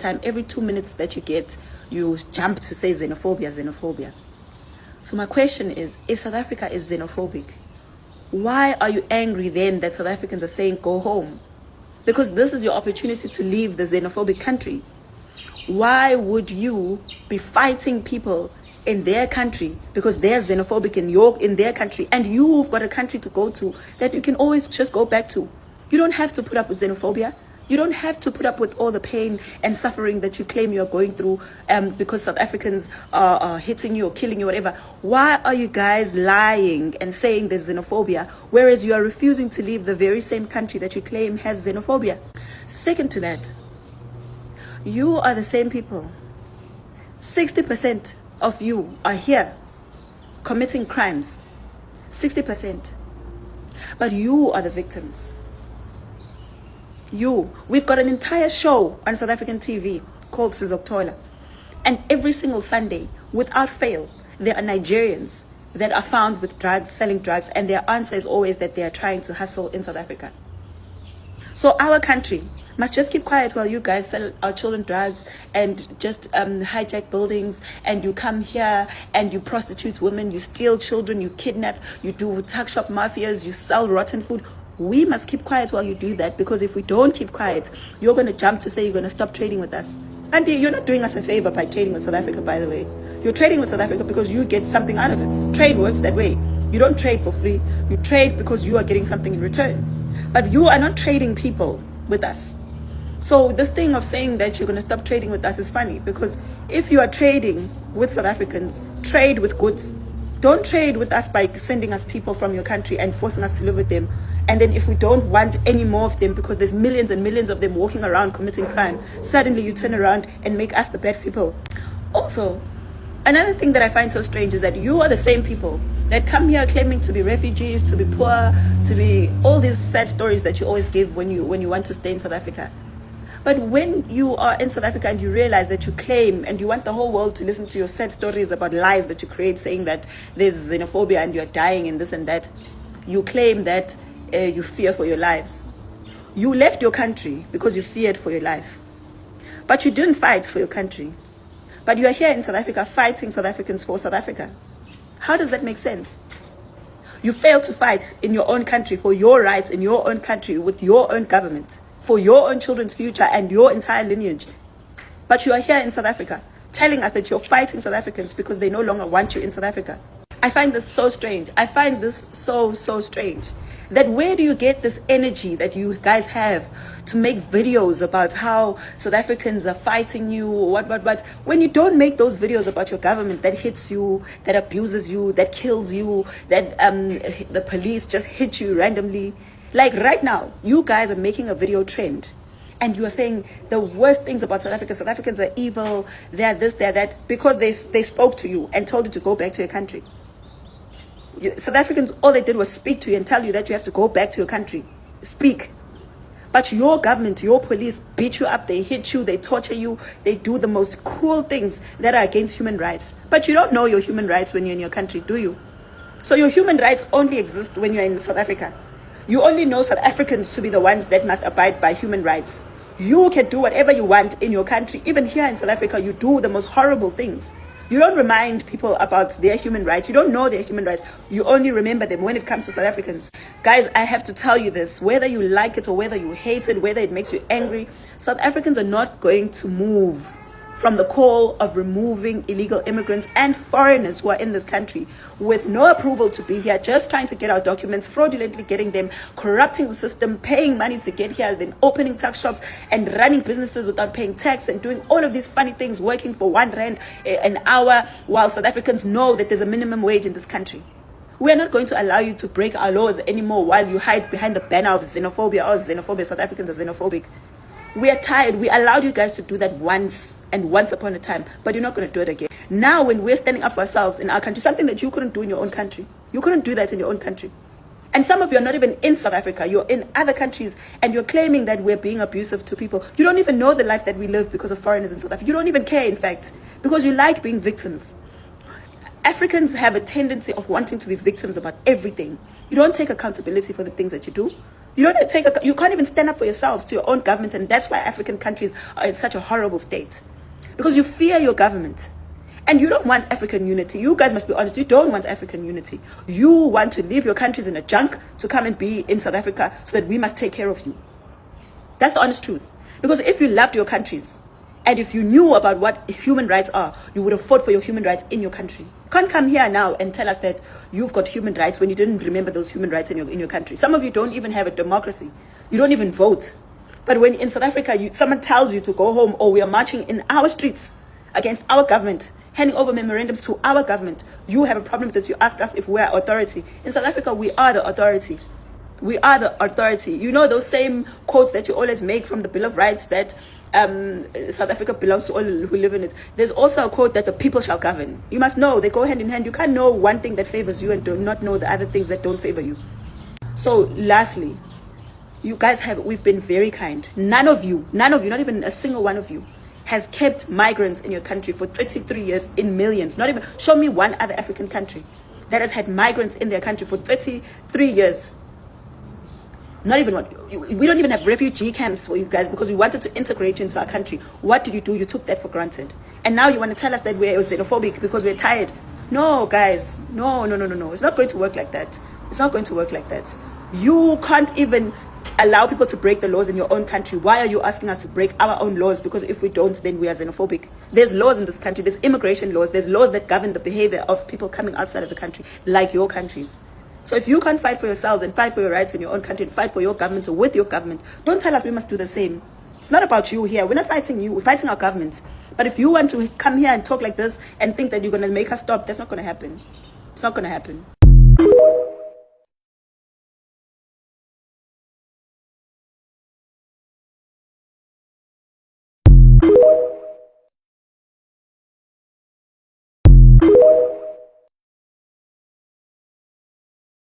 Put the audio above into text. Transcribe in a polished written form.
time, every 2 minutes that you get, you jump to say xenophobia. So my question is, if South Africa is xenophobic, why are you angry then that South Africans are saying go home? Because this is your opportunity to leave the xenophobic country. Why would you be fighting people in their country because they're xenophobic in their country, and you've got a country to go to that you can always just go back to? You don't have to put up with xenophobia. You don't have to put up with all the pain and suffering that you claim you're going through because South Africans are hitting you or killing you, whatever. Why are you guys lying and saying there's xenophobia, whereas you are refusing to leave the very same country that you claim has xenophobia? Second to that, you are the same people. 60% of you are here committing crimes. 60%. But you are the victims. We've got an entire show on South African TV called Sizokuthola, and every single Sunday, without fail, there are Nigerians that are found with drugs, selling drugs, and their answer is always that they are trying to hustle in South Africa. So our country must just keep quiet while you guys sell our children drugs and just hijack buildings, and you come here and you prostitute women, you steal children, you kidnap, you do tuck shop mafias, you sell rotten food. We must keep quiet while you do that, because if we don't keep quiet, you're going to jump to say you're going to stop trading with us. And you're not doing us a favor by trading with South Africa, by the way. You're trading with South Africa because you get something out of it. Trade works that way. You don't trade for free. You trade because you are getting something in return. But you are not trading people with us. So this thing of saying that you're going to stop trading with us is funny, because if you are trading with South Africans, trade with goods. Don't trade with us by sending us people from your country and forcing us to live with them. And then if we don't want any more of them, because there's millions and millions of them walking around committing crime, suddenly you turn around and make us the bad people. Also, another thing that I find so strange is that you are the same people that come here claiming to be refugees, to be poor, to be all these sad stories that you always give when you want to stay in South Africa. But when you are in South Africa and you realize that you claim and you want the whole world to listen to your sad stories about lies that you create, saying that there's xenophobia and you're dying and this and that, you claim that you fear for your lives. You left your country because you feared for your life. But you didn't fight for your country. But you are here in South Africa fighting South Africans for South Africa. How does that make sense? You failed to fight in your own country for your rights in your own country with your own government, for your own children's future and your entire lineage. But you are here in South Africa telling us that you're fighting South Africans because they no longer want you in South Africa. I find this so strange. I find this so strange. That where do you get this energy that you guys have to make videos about how South Africans are fighting you, what, when you don't make those videos about your government that hits you, that abuses you, that kills you, that the police just hit you randomly. Like right now, you guys are making a video trend and you are saying the worst things about South Africa. South Africans are evil, they're this, they're that, because they spoke to you and told you to go back to your country. South Africans, all they did was speak to you and tell you that you have to go back to your country. Speak. But your government, your police beat you up, they hit you, they torture you, they do the most cruel things that are against human rights. But you don't know your human rights when you're in your country, do you? So your human rights only exist when you're in South Africa. You only know South Africans to be the ones that must abide by human rights. You can do whatever you want in your country. Even here in South Africa, you do the most horrible things. You don't remind people about their human rights. You don't know their human rights. You only remember them when it comes to South Africans. Guys, I have to tell you this. Whether you like it or whether you hate it, whether it makes you angry, South Africans are not going to move from the call of removing illegal immigrants and foreigners who are in this country with no approval to be here, just trying to get our documents, fraudulently getting them, corrupting the system, paying money to get here, then opening tax shops and running businesses without paying tax and doing all of these funny things, working for R1 an hour, while South Africans know that there's a minimum wage in this country. We are not going to allow you to break our laws anymore while you hide behind the banner of xenophobia. Oh, xenophobia, South Africans are xenophobic. We are tired. We allowed you guys to do that once and once upon a time, but you're not going to do it again. Now, when we're standing up for ourselves in our country, something that you couldn't do in your own country, you couldn't do that in your own country. And some of you are not even in South Africa. You're in other countries and you're claiming that we're being abusive to people. You don't even know the life that we live because of foreigners in South Africa. You don't even care, in fact, because you like being victims. Africans have a tendency of wanting to be victims about everything. You don't take accountability for the things that you do. You don't take you can't even stand up for yourselves to your own government, and that's why African countries are in such a horrible state. Because you fear your government. And you don't want African unity. You guys must be honest. You don't want African unity. You want to leave your countries in a junk to come and be in South Africa so that we must take care of you. That's the honest truth. Because if you loved your countries, and if you knew about what human rights are, you would have fought for your human rights in your country. You can't come here now and tell us that you've got human rights when you didn't remember those human rights in your country. Some of you don't even have a democracy. You don't even vote. But when in South Africa, someone tells you to go home, or we are marching in our streets against our government, handing over memorandums to our government, you have a problem with this. You ask us if we're authority. In South Africa, we are the authority. We are the authority. You know those same quotes that you always make from the Bill of Rights that South Africa belongs to all who live in it. There's also a quote that the people shall govern. You must know they go hand in hand. You can't know one thing that favors you and do not know the other things that don't favor you. So lastly, you guys we've been very kind. None of you, not even a single one of you, has kept migrants in your country for 33 years in millions. Not even, show me one other African country that has had migrants in their country for 33 years. Not even one. We don't even have refugee camps for you guys because we wanted to integrate you into our country. What did you do? You took that for granted. And now you want to tell us that we're xenophobic because we're tired. No, guys. No. It's not going to work like that. It's not going to work like that. You can't even allow people to break the laws in your own country. Why are you asking us to break our own laws? Because if we don't, then we are xenophobic. There's laws in this country. There's immigration laws. There's laws that govern the behavior of people coming outside of the country, like your countries. So if you can't fight for yourselves and fight for your rights in your own country and fight for your government or with your government, don't tell us we must do the same. It's not about you here. We're not fighting you. We're fighting our government. But if you want to come here and talk like this and think that you're going to make us stop, that's not going to happen. It's not going to happen.